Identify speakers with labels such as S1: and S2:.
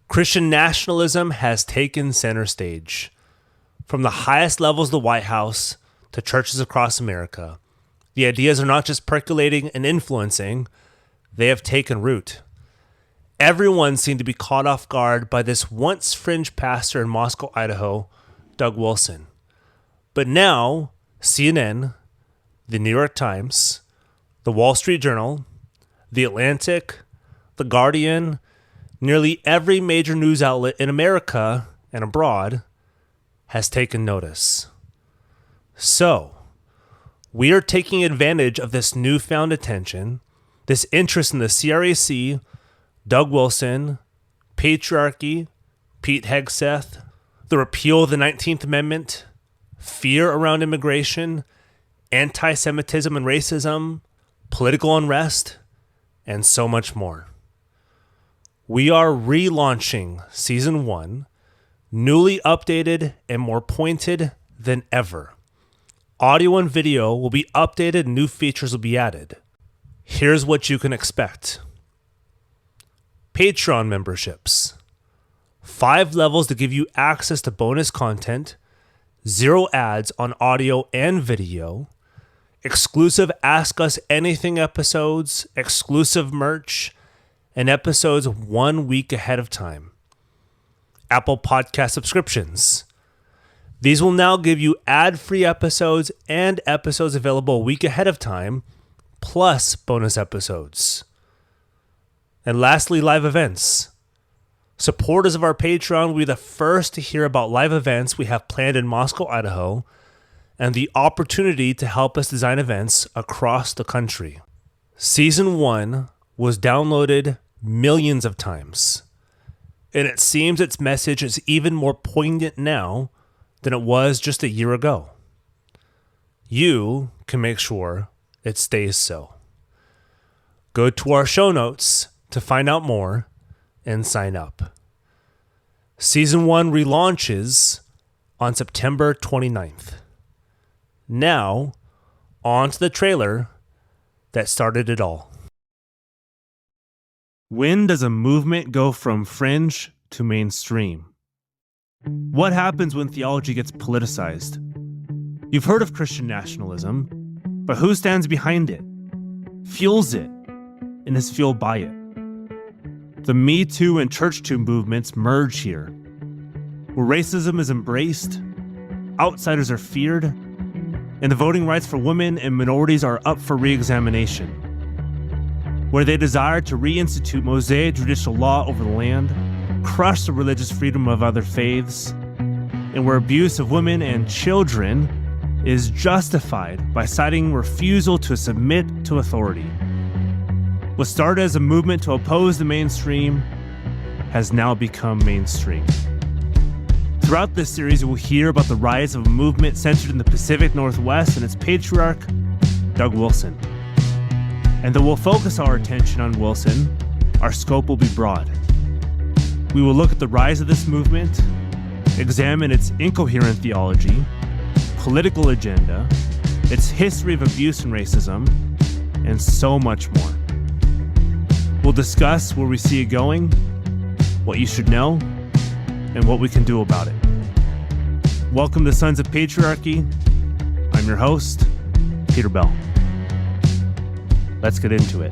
S1: Christian nationalism has taken center stage. From the highest levels of the White House to churches across America, the ideas are not just percolating and influencing, they have taken root. Everyone seemed to be caught off guard by this once fringe pastor in Moscow, Idaho, Doug Wilson. But now, CNN, the New York Times, the Wall Street Journal, the Atlantic, the Guardian, nearly every major news outlet in America and abroad has taken notice. So, we are taking advantage of this newfound attention, this interest in the CRAC, Doug Wilson, Patriarchy, Pete Hegseth, the repeal of the 19th Amendment, fear around immigration, anti-Semitism and racism, political unrest, and so much more. We are relaunching Season 1, newly updated and more pointed than ever. Audio and video will be updated and new features will be added. Here's what you can expect. Patreon memberships. 5 levels to give you access to bonus content, 0 ads on audio and video, exclusive Ask Us Anything episodes, exclusive merch, and episodes 1 week ahead of time. Apple Podcast subscriptions. These will now give you ad-free episodes and episodes available a week ahead of time, plus bonus episodes. And lastly, live events. Supporters of our Patreon will be the first to hear about live events we have planned in Moscow, Idaho, and the opportunity to help us design events across the country. Season 1 was downloaded millions of times, and it seems its message is even more poignant now than it was just a year ago. You can make sure it stays so. Go to our show notes to find out more and sign up. Season 1 relaunches on September 29th. Now, on to the trailer that started it all. When does a movement go from fringe to mainstream? What happens when theology gets politicized? You've heard of Christian nationalism, but who stands behind it, fuels it, and is fueled by it? The Me Too and Church Too movements merge here, where racism is embraced, outsiders are feared, and the voting rights for women and minorities are up for re-examination. Where they desire to reinstitute Mosaic judicial law over the land, crush the religious freedom of other faiths, and where abuse of women and children is justified by citing refusal to submit to authority. What started as a movement to oppose the mainstream has now become mainstream. Throughout this series, you will hear about the rise of a movement centered in the Pacific Northwest and its patriarch, Doug Wilson. And though we'll focus our attention on Wilson, our scope will be broad. We will look at the rise of this movement, examine its incoherent theology, political agenda, its history of abuse and racism, and so much more. We'll discuss where we see it going, what you should know, and what we can do about it. Welcome to Sons of Patriarchy. I'm your host, Peter Bell. Let's get into it.